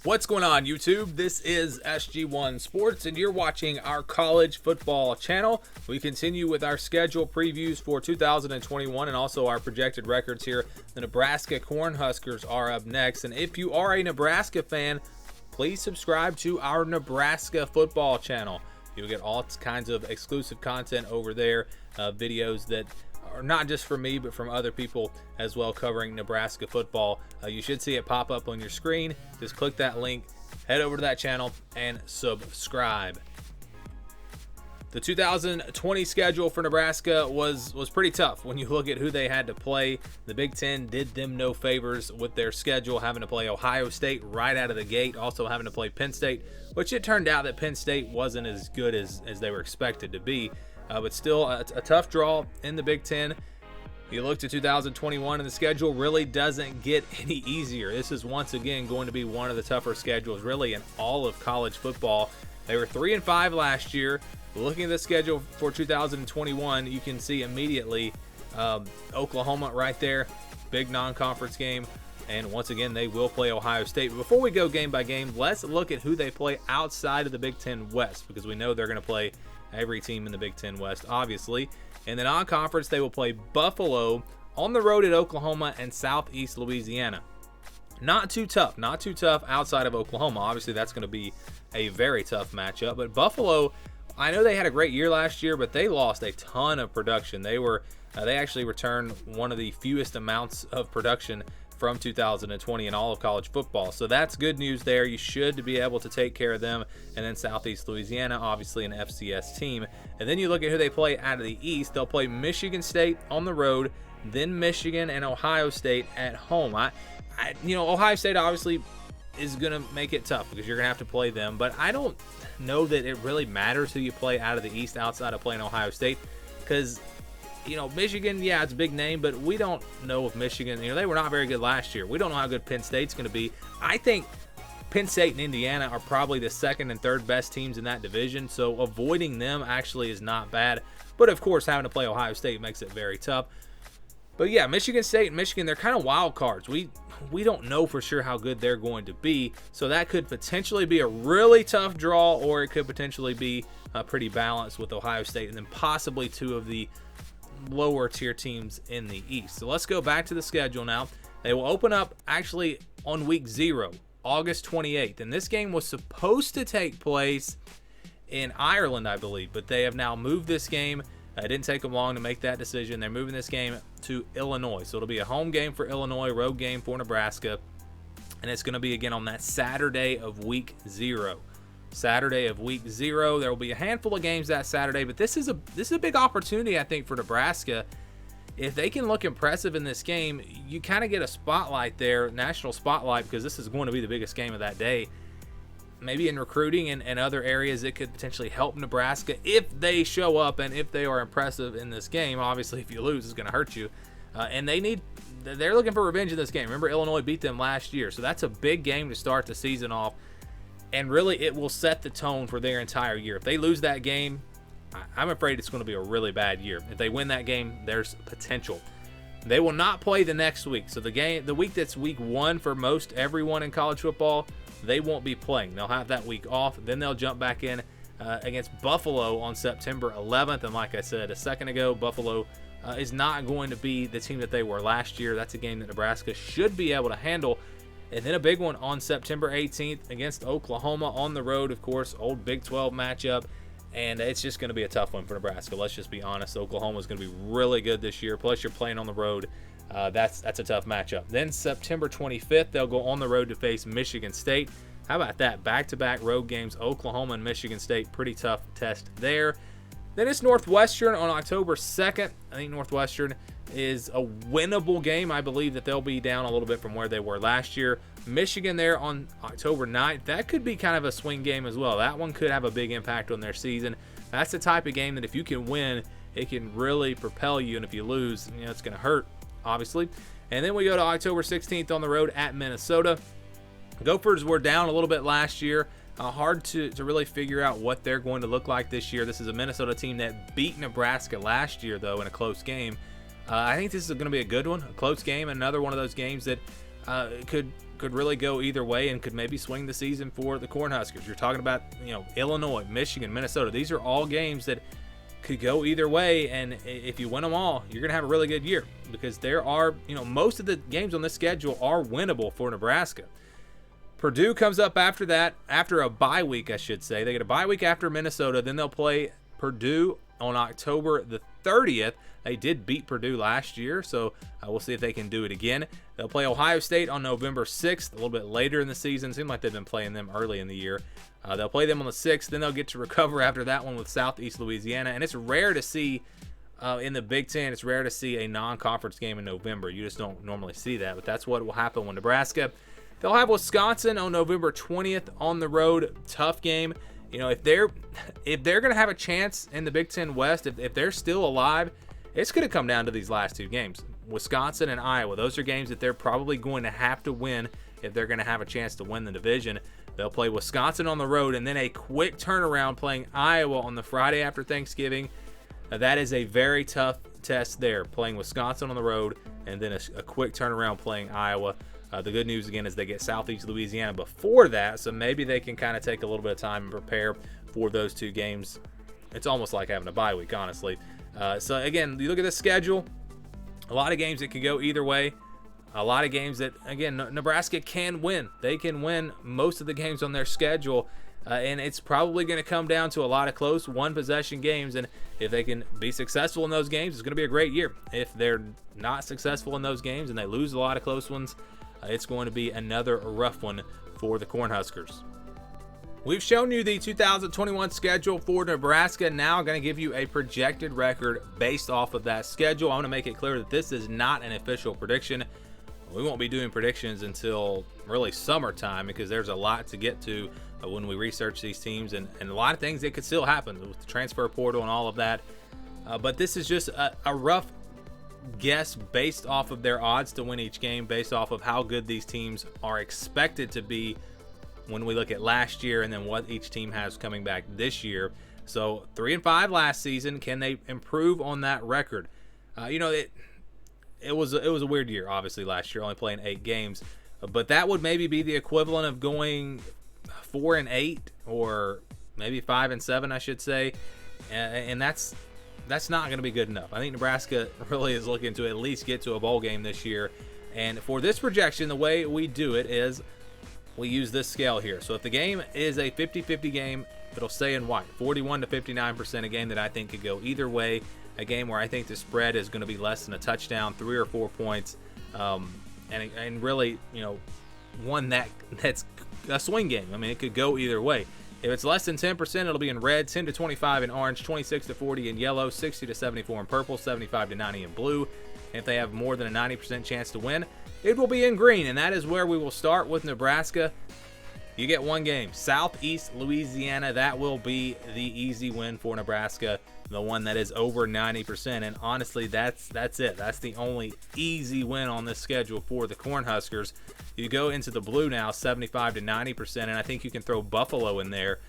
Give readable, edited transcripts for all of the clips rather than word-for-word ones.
What's going on, YouTube? This is SG1 Sports, and you're watching our college football channel. We continue with our schedule previews for 2021 and also our projected records here. The Nebraska Cornhuskers are up next, and if you are a Nebraska fan, please subscribe to our Nebraska football channel. You'll get all kinds of exclusive content over there, videos that are not just from me, but from other people as well covering Nebraska football. You should see it pop up on your screen. Just click that link, head over to that channel, and subscribe. The 2020 schedule for Nebraska was pretty tough. When you look at who they had to play, the Big Ten did them no favors with their schedule, having to play Ohio State right out of the gate, also having to play Penn State, which it turned out that Penn State wasn't as good as they were expected to be. But still a tough draw in the Big Ten. You look to 2021 and the schedule really doesn't get any easier. This is once again going to be one of the tougher schedules really in all of college football. They were 3-5 last year. Looking at the schedule for 2021, you can see immediately Oklahoma right there, big non-conference game. And once again, they will play Ohio State. But before we go game by game, let's look at who they play outside of the Big Ten West, because we know they're going to play every team in the Big Ten West, obviously. In the non-conference, they will play Buffalo on the road at Oklahoma and Southeast Louisiana. Not too tough outside of Oklahoma. Obviously, that's going to be a very tough matchup. But Buffalo, I know they had a great year last year, but they lost a ton of production. They actually returned one of the fewest amounts of production from 2020 in all of college football. So that's good news there. You should be able to take care of them. And then Southeast Louisiana, obviously an FCS team. And then you look at who they play out of the East. They'll play Michigan State on the road, then Michigan and Ohio State at home. Ohio State obviously is going to make it tough because you're going to have to play them. But I don't know that it really matters who you play out of the East outside of playing Ohio State, because Michigan, yeah, it's a big name, but we don't know if Michigan, they were not very good last year. We don't know how good Penn State's going to be. I think Penn State and Indiana are probably the second and third best teams in that division, so avoiding them actually is not bad. But, of course, having to play Ohio State makes it very tough. But, yeah, Michigan State and Michigan, they're kind of wild cards. We don't know for sure how good they're going to be, so that could potentially be a really tough draw, or it could potentially be pretty balanced with Ohio State and then possibly two of the lower tier teams in the East. So let's go back to the schedule now. They will open up actually on week 0, August 28th. And this game was supposed to take place in Ireland, I believe, but they have now moved this game. It didn't take them long to make that decision. They're moving this game to Illinois. So it'll be a home game for Illinois, road game for Nebraska. And it's going to be again on that Saturday of week 0. Saturday of week 0. There will be a handful of games that Saturday, but this is a big opportunity, I think, for Nebraska. If they can look impressive in this game, you kind of get a spotlight there, national spotlight, because this is going to be the biggest game of that day. Maybe in recruiting and other areas, it could potentially help Nebraska if they show up and if they are impressive in this game. Obviously, if you lose, it's going to hurt you. And they're looking for revenge in this game. Remember, Illinois beat them last year, so that's a big game to start the season off. And really, it will set the tone for their entire year. If they lose that game, I'm afraid it's going to be a really bad year. If they win that game, there's potential. They will not play the next week. So the week that's week 1 for most everyone in college football, they won't be playing. They'll have that week off. Then they'll jump back in against Buffalo on September 11th. And like I said a second ago, Buffalo is not going to be the team that they were last year. That's a game that Nebraska should be able to handle. And then a big one on September 18th against Oklahoma on the road, of course, old Big 12 matchup. And it's just going to be a tough one for Nebraska. Let's just be honest. Oklahoma is going to be really good this year. Plus, you're playing on the road. That's a tough matchup. Then September 25th, they'll go on the road to face Michigan State. How about that? Back-to-back road games, Oklahoma and Michigan State. Pretty tough test there. Then it's Northwestern on October 2nd. I think Northwestern is a winnable game. I believe that they'll be down a little bit from where they were last year. Michigan there on October 9th. That could be kind of a swing game as well. That one could have a big impact on their season. That's the type of game that if you can win, it can really propel you. And if you lose, it's going to hurt, obviously. And then we go to October 16th on the road at Minnesota. Gophers were down a little bit last year. Hard to really figure out what they're going to look like this year. This is a Minnesota team that beat Nebraska last year, though, in a close game. I think this is going to be a good one, a close game, another one of those games that could could really go either way and could maybe swing the season for the Cornhuskers. You're talking about, Illinois, Michigan, Minnesota. These are all games that could go either way, and if you win them all, you're going to have a really good year, because there are, most of the games on this schedule are winnable for Nebraska. Purdue comes up after that, after a bye week, I should say. They get a bye week after Minnesota. Then they'll play Purdue on October the 30th. They did beat Purdue last year, so we'll see if they can do it again. They'll play Ohio State on November 6th, a little bit later in the season. Seems like they've been playing them early in the year. They'll play them on the 6th. Then they'll get to recover after that one with Southeast Louisiana. And it's rare to see in the Big Ten, it's rare to see a non-conference game in November. You just don't normally see that, but that's what will happen when Nebraska. They'll have Wisconsin on November 20th on the road. Tough game. If they're going to have a chance in the Big Ten West, if they're still alive, it's going to come down to these last two games. Wisconsin and Iowa. Those are games that they're probably going to have to win if they're going to have a chance to win the division. They'll play Wisconsin on the road, and then a quick turnaround playing Iowa on the Friday after Thanksgiving. That is a very tough test there, playing Wisconsin on the road, and then a quick turnaround playing Iowa. The good news, again, is they get Southeast Louisiana before that, so maybe they can kind of take a little bit of time and prepare for those two games. It's almost like having a bye week, honestly. So, again, you look at the schedule, a lot of games that could go either way. A lot of games that, again, Nebraska can win. They can win most of the games on their schedule, and it's probably going to come down to a lot of close one-possession games, and if they can be successful in those games, it's going to be a great year. If they're not successful in those games and they lose a lot of close ones, it's going to be another rough one for the Cornhuskers. We've shown you the 2021 schedule for Nebraska. Now I'm going to give you a projected record based off of that schedule. I want to make it clear that this is not an official prediction. We won't be doing predictions until really summertime, because there's a lot to get to when we research these teams, and a lot of things that could still happen with the transfer portal and all of that. But this is just a rough guess based off of their odds to win each game, based off of how good these teams are expected to be when we look at last year and then what each team has coming back this year. So 3-5 last season. Can they improve on that record? It was a weird year, obviously, last year, only playing 8 games, but that would maybe be the equivalent of going 4-8 or maybe 5-7, I should say, and that's not going to be good enough. I think Nebraska really is looking to at least get to a bowl game this year. And for this projection, the way we do it is we use this scale here. So if the game is a 50-50 game, it'll say in white, 41 to 59%, a game that I think could go either way, a game where I think the spread is going to be less than a touchdown, 3 or 4 points, and really, one that's a swing game. I mean, it could go either way. If it's less than 10%, it'll be in red, 10 to 25 in orange, 26 to 40 in yellow, 60 to 74 in purple, 75 to 90 in blue. And if they have more than a 90% chance to win, it will be in green. And that is where we will start with Nebraska. You get one game, Southeast Louisiana. That will be the easy win for Nebraska, the one that is over 90%. And honestly, that's it. That's the only easy win on this schedule for the Cornhuskers. You go into the blue now, 75 to 90%, and I think you can throw Buffalo in there.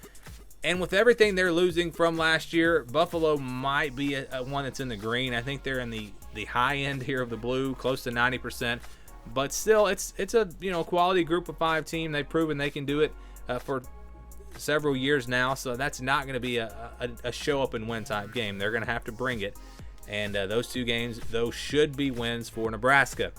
And with everything they're losing from last year, Buffalo might be a one that's in the green. I think they're in the high end here of the blue, close to 90%. But still, it's a quality group of 5 team. They've proven they can do it for several years now. So that's not going to be a show up and win type game. They're going to have to bring it. And those 2 games, those should be wins for Nebraska.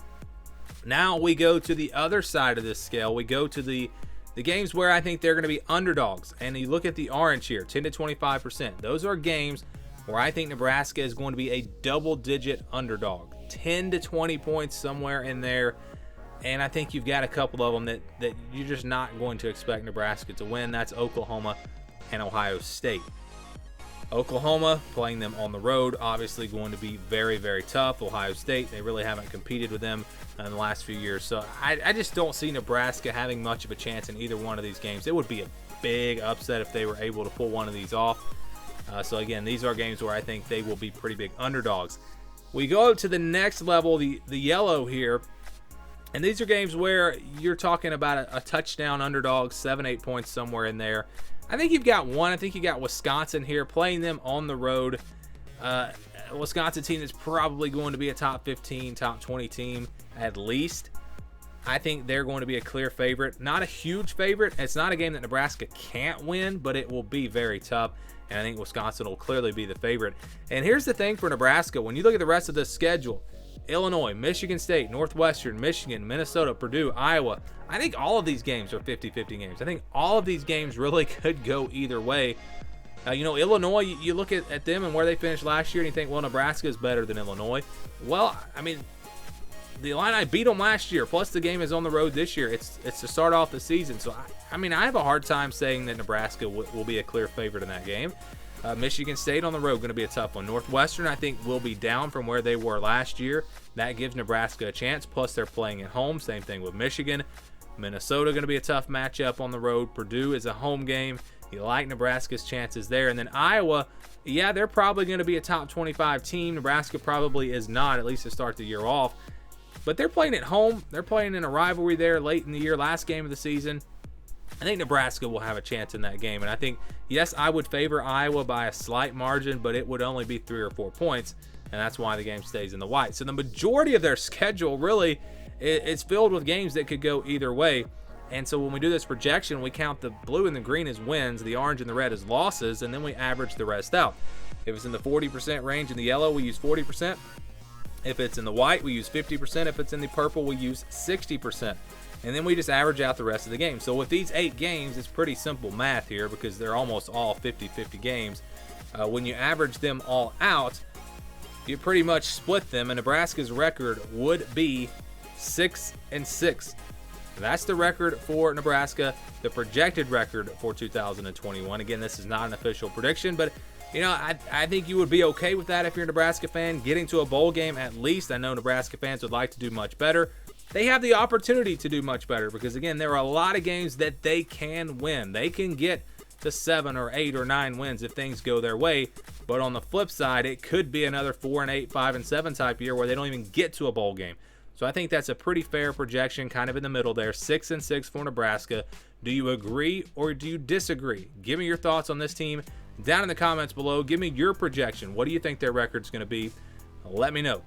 Now we go to the other side of this scale. We go to the games where I think they're going to be underdogs. And you look at the orange here, 10 to 25%. Those are games where I think Nebraska is going to be a double-digit underdog. 10 to 20 points somewhere in there. And I think you've got a couple of them that you're just not going to expect Nebraska to win. That's Oklahoma and Ohio State. Oklahoma, playing them on the road, obviously going to be very, very tough. Ohio State, they really haven't competed with them in the last few years. So I just don't see Nebraska having much of a chance in either one of these games. It would be a big upset if they were able to pull one of these off. So again, these are games where I think they will be pretty big underdogs. We go to the next level, the yellow here. And these are games where you're talking about a touchdown underdog, 7-8 points somewhere in there. I think you've got one. I think you got Wisconsin here, playing them on the road. Wisconsin team is probably going to be a top 15, top 20 team at least. I think they're going to be a clear favorite. Not a huge favorite. It's not a game that Nebraska can't win, but it will be very tough. And I think Wisconsin will clearly be the favorite. And here's the thing for Nebraska. When you look at the rest of the schedule, Illinois, Michigan State, Northwestern, Michigan, Minnesota, Purdue, Iowa, I think all of these games are 50-50 games. I think all of these games really could go either way. Illinois, you look at them and where they finished last year and you think, well, Nebraska is better than Illinois. Well, I mean, the Illini beat them last year, plus the game is on the road this year. It's to start off the season. So, I have a hard time saying that Nebraska will be a clear favorite in that game. Michigan State on the road, going to be a tough one. Northwestern, I think, will be down from where they were last year. That gives Nebraska a chance, plus they're playing at home. Same thing with Michigan. Minnesota, going to be a tough matchup on the road. Purdue is a home game. You like Nebraska's chances there. And then Iowa, yeah, they're probably going to be a top 25 team. Nebraska probably is not, at least to start the year off. But they're playing at home. They're playing in a rivalry there late in the year, last game of the season. I think Nebraska will have a chance in that game. And I think, yes, I would favor Iowa by a slight margin, but it would only be 3 or 4 points. And that's why the game stays in the white. So the majority of their schedule really is filled with games that could go either way. And so when we do this projection, we count the blue and the green as wins, the orange and the red as losses, and then we average the rest out. If it's in the 40% range in the yellow, we use 40%. If it's in the white, we use 50%. If it's in the purple, we use 60%. And then we just average out the rest of the game. So with these 8 games, it's pretty simple math here because they're almost all 50-50 games. When you average them all out, you pretty much split them, and Nebraska's record would be 6-6. That's the record for Nebraska, the projected record for 2021. Again, this is not an official prediction, but I think you would be okay with that if you're a Nebraska fan, getting to a bowl game at least. I know Nebraska fans would like to do much better. They have the opportunity to do much better because, again, there are a lot of games that they can win. They can get to 7 or 8 or 9 wins if things go their way. But on the flip side, it could be another 4-8, 5-7 type year where they don't even get to a bowl game. So I think that's a pretty fair projection, kind of in the middle there. 6-6 for Nebraska. Do you agree or do you disagree? Give me your thoughts on this team down in the comments below. Give me your projection. What do you think their record's going to be? Let me know.